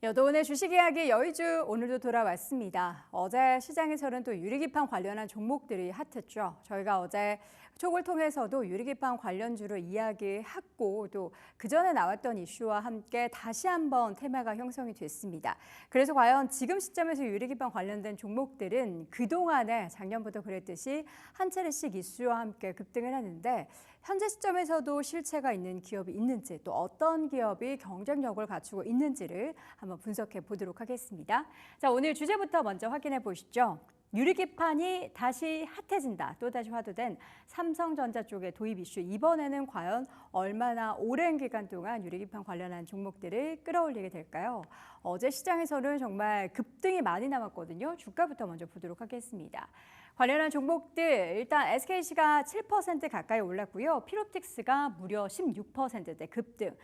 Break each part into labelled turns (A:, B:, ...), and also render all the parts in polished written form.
A: 여도온의 주식 이야기 여의주 오늘도 돌아왔습니다. 어제 시장에서는 또 유리기판 관련한 종목들이 핫했죠. 저희가 어제 촉을 통해서도 유리기판 관련주로 이야기했고 또 그전에 나왔던 이슈와 함께 다시 한번 테마가 형성이 됐습니다. 그래서 과연 지금 시점에서 유리기판 관련된 종목들은 그동안에 작년부터 그랬듯이 한 차례씩 이슈와 함께 급등을 했는데 현재 시점에서도 실체가 있는 기업이 있는지 또 어떤 기업이 경쟁력을 갖추고 있는지를 한번 분석해 보도록 하겠습니다. 자, 오늘 주제부터 먼저 확인해 보시죠. 유리기판이 다시 핫해진다. 또다시 화두된 삼성전자 쪽의 도입 이슈. 이번에는 과연 얼마나 오랜 기간 동안 유리기판 관련한 종목들을 끌어올리게 될까요? 어제 시장에서는 정말 급등이 많이 남았거든요. 주가부터 먼저 보도록 하겠습니다. 관련한 종목들 일단 SKC가 7% 가까이 올랐고요. 필옵틱스가 무려 16%대 급등.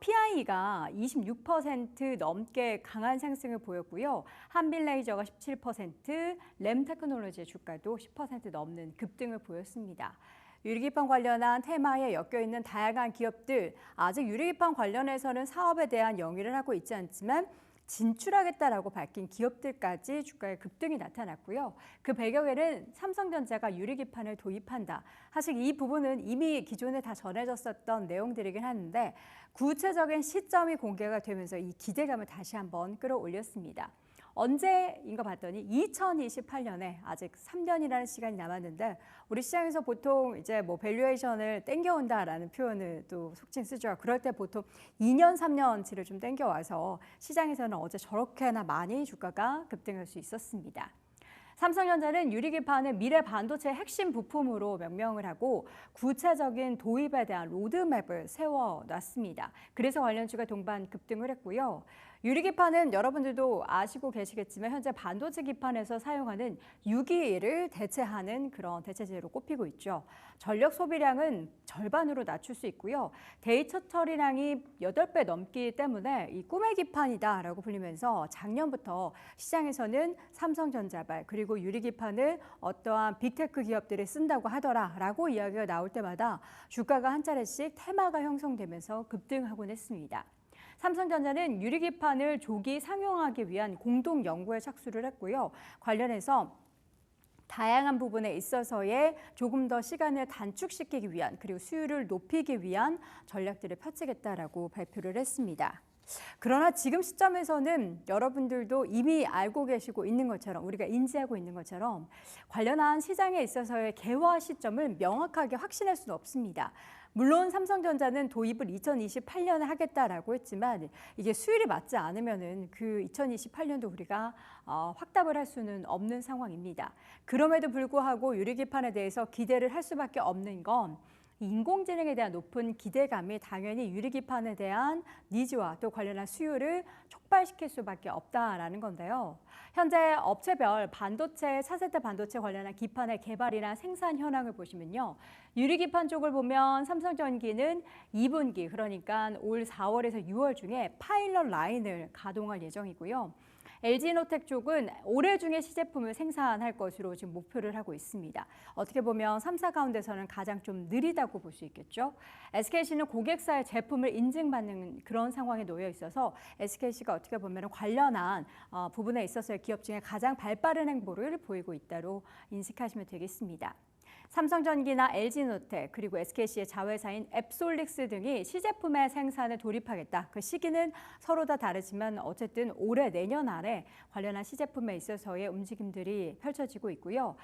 A: PI가 26% 넘게 강한 상승을 보였고요. 한빌레이저가 17%, 램테크놀로지의 주가도 10% 넘는 급등을 보였습니다. 유리기판 관련한 테마에 엮여있는 다양한 기업들, 아직 유리기판 관련해서는 사업에 대한 영위를 하고 있지 않지만 진출하겠다라고 밝힌 기업들까지 주가의 급등이 나타났고요. 그 배경에는 삼성전자가 유리기판을 도입한다. 사실 이 부분은 이미 기존에 다 전해졌었던 내용들이긴 하는데 구체적인 시점이 공개가 되면서 이 기대감을 다시 한번 끌어올렸습니다. 언제인가 봤더니 2028년에 아직 3년이라는 시간이 남았는데 우리 시장에서 보통 이제 뭐 밸류에이션을 땡겨온다라는 표현을 또 속칭 쓰죠. 그럴 때 보통 2년, 3년치를 좀 땡겨와서 시장에서는 어제 저렇게나 많이 주가가 급등할 수 있었습니다. 삼성전자는 유리기판을 미래 반도체 핵심 부품으로 명명을 하고 구체적인 도입에 대한 로드맵을 세워놨습니다. 그래서 관련주가 동반 급등을 했고요. 유리기판은 여러분들도 아시고 계시겠지만 현재 반도체 기판에서 사용하는 유기를 대체하는 그런 대체재로 꼽히고 있죠. 전력 소비량은 절반으로 낮출 수 있고요. 데이터 처리량이 8배 넘기 때문에 이 꿈의 기판이다라고 불리면서 작년부터 시장에서는 삼성전자발 그리고 유리기판을 어떠한 빅테크 기업들이 쓴다고 하더라라고 이야기가 나올 때마다 주가가 한 차례씩 테마가 형성되면서 급등하곤 했습니다. 삼성전자는 유리기판을 조기 상용하기 위한 공동 연구에 착수를 했고요. 관련해서 다양한 부분에 있어서의 조금 더 시간을 단축시키기 위한 그리고 수율을 높이기 위한 전략들을 펼치겠다라고 발표를 했습니다. 그러나 지금 시점에서는 여러분들도 이미 알고 계시고 있는 것처럼 우리가 인지하고 있는 것처럼 관련한 시장에 있어서의 개화 시점을 명확하게 확신할 수는 없습니다. 물론 삼성전자는 도입을 2028년에 하겠다라고 했지만 이게 수율이 맞지 않으면은 그 2028년도 우리가 확답을 할 수는 없는 상황입니다. 그럼에도 불구하고 유리기판에 대해서 기대를 할 수밖에 없는 건 인공지능에 대한 높은 기대감이 당연히 유리기판에 대한 니즈와 또 관련한 수요를 촉발시킬 수밖에 없다라는 건데요. 현재 업체별 반도체, 차세대 반도체 관련한 기판의 개발이나 생산 현황을 보시면요. 유리기판 쪽을 보면 삼성전기는 2분기, 그러니까 올 4월에서 6월 중에 파일럿 라인을 가동할 예정이고요. LG노텍 쪽은 올해 중에 시제품을 생산할 것으로 지금 목표를 하고 있습니다. 어떻게 보면 3사 가운데서는 가장 좀 느리다고 볼 수 있겠죠. SKC는 고객사의 제품을 인증받는 그런 상황에 놓여 있어서 SKC가 어떻게 보면 관련한 부분에 있어서의 기업 중에 가장 발빠른 행보를 보이고 있다로 인식하시면 되겠습니다. 삼성전기나 LG노텍 그리고 SKC의 자회사인 앱솔릭스 등이 시제품의 생산에 돌입하겠다. 그 시기는 서로 다 다르지만 어쨌든 올해 내년 안에 관련한 시제품에 있어서의 움직임들이 펼쳐지고 있고요.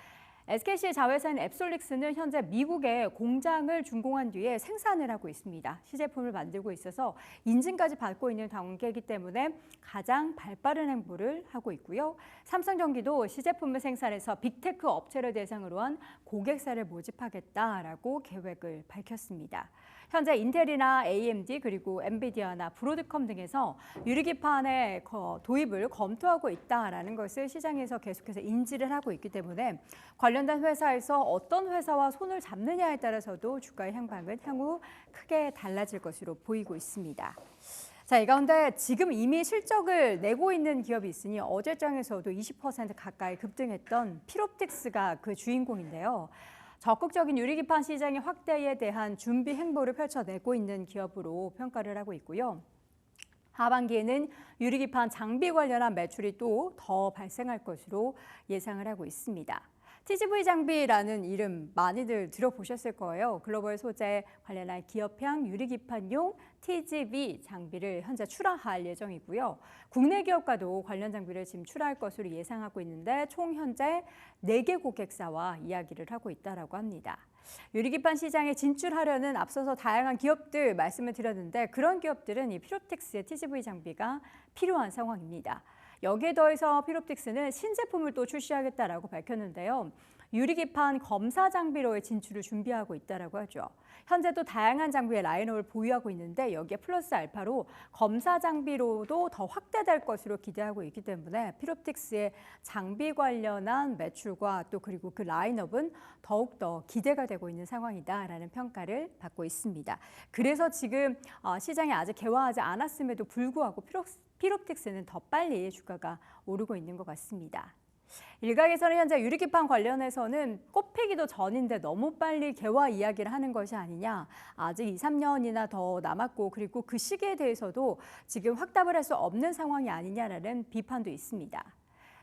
A: SKC의 자회사인 앱솔릭스는 현재 미국에 공장을 준공한 뒤에 생산을 하고 있습니다. 시제품을 만들고 있어서 인증까지 받고 있는 단계이기 때문에 가장 발빠른 행보를 하고 있고요. 삼성전기도 시제품을 생산해서 빅테크 업체를 대상으로 한 고객사를 모집하겠다라고 계획을 밝혔습니다. 현재 인텔이나 AMD 그리고 엔비디아나 브로드컴 등에서 유리기판의 도입을 검토하고 있다라는 것을 시장에서 계속해서 인지를 하고 있기 때문에 관련된 회사에서 어떤 회사와 손을 잡느냐에 따라서도 주가의 향방은 향후 크게 달라질 것으로 보이고 있습니다. 자, 이 가운데 지금 이미 실적을 내고 있는 기업이 있으니 어제장에서도 20% 가까이 급등했던 필옵틱스가 그 주인공인데요. 적극적인 유리기판 시장의 확대에 대한 준비 행보를 펼쳐내고 있는 기업으로 평가를 하고 있고요. 하반기에는 유리기판 장비 관련한 매출이 또 더 발생할 것으로 예상을 하고 있습니다. TGV 장비라는 이름 많이들 들어보셨을 거예요. 글로벌 소재 관련한 기업형 유리기판용 TGV 장비를 현재 출하할 예정이고요. 국내 기업과도 관련 장비를 지금 출하할 것으로 예상하고 있는데 총 현재 4개 고객사와 이야기를 하고 있다고 합니다. 유리기판 시장에 진출하려는 앞서서 다양한 기업들 말씀을 드렸는데 그런 기업들은 이 피롭틱스의 TGV 장비가 필요한 상황입니다. 여기에 더해서 피롭틱스는 신제품을 또 출시하겠다라고 밝혔는데요. 유리기판 검사 장비로의 진출을 준비하고 있다고 하죠. 현재도 다양한 장비의 라인업을 보유하고 있는데 여기에 플러스 알파로 검사 장비로도 더 확대될 것으로 기대하고 있기 때문에 피롭틱스의 장비 관련한 매출과 또 그리고 그 라인업은 더욱더 기대가 되고 있는 상황이다라는 평가를 받고 있습니다. 그래서 지금 시장이 아직 개화하지 않았음에도 불구하고 피롭틱스는 더 빨리 주가가 오르고 있는 것 같습니다. 일각에서는 현재 유리기판 관련해서는 꼽히기도 전인데 너무 빨리 개화 이야기를 하는 것이 아니냐. 아직 2, 3년이나 더 남았고 그리고 그 시기에 대해서도 지금 확답을 할 수 없는 상황이 아니냐라는 비판도 있습니다.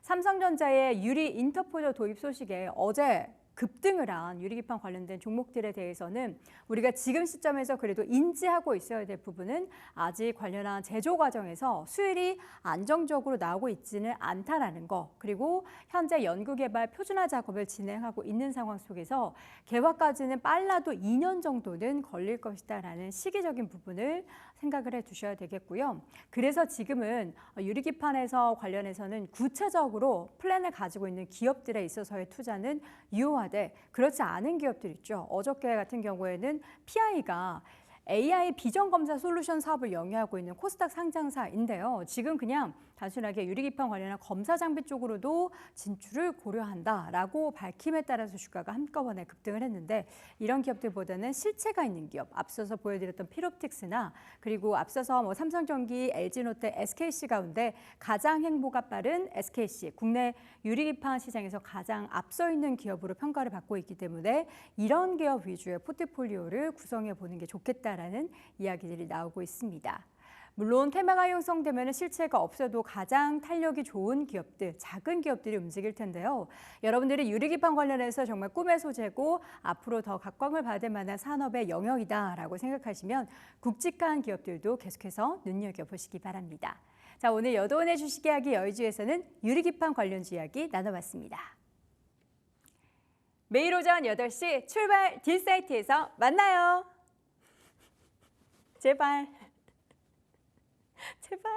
A: 삼성전자의 유리 인터포저 도입 소식에 어제 급등을 한 유리기판 관련된 종목들에 대해서는 우리가 지금 시점에서 그래도 인지하고 있어야 될 부분은 아직 관련한 제조 과정에서 수율이 안정적으로 나오고 있지는 않다라는 거, 그리고 현재 연구개발 표준화 작업을 진행하고 있는 상황 속에서 개화까지는 빨라도 2년 정도는 걸릴 것이다라는 시기적인 부분을 생각을 해두셔야 되겠고요. 그래서 지금은 유리기판에서 관련해서는 구체적으로 플랜을 가지고 있는 기업들에 있어서의 투자는 유효하되 그렇지 않은 기업들 있죠. 어저께 같은 경우에는 PI가 AI 비전 검사 솔루션 사업을 영위하고 있는 코스닥 상장사인데요. 지금 그냥 단순하게 유리기판 관련한 검사 장비 쪽으로도 진출을 고려한다라고 밝힘에 따라서 주가가 한꺼번에 급등을 했는데 이런 기업들보다는 실체가 있는 기업, 앞서서 보여드렸던 피롭틱스나 그리고 앞서서 삼성전기, LG노태, SKC 가운데 가장 행보가 빠른 SKC, 국내 유리기판 시장에서 가장 앞서 있는 기업으로 평가를 받고 있기 때문에 이런 기업 위주의 포트폴리오를 구성해 보는 게 좋겠다라는 이야기들이 나오고 있습니다. 물론 테마가 형성되면 실체가 없어도 가장 탄력이 좋은 기업들, 작은 기업들이 움직일 텐데요. 여러분들이 유리기판 관련해서 정말 꿈의 소재고 앞으로 더 각광을 받을 만한 산업의 영역이다라고 생각하시면 굵직한 기업들도 계속해서 눈여겨보시기 바랍니다. 자, 오늘 여도원의 주식 이야기 여의주에서는 유리기판 관련주 이야기 나눠봤습니다. 매일 오전 8시 출발 딜사이트에서 만나요. 제발. 제발.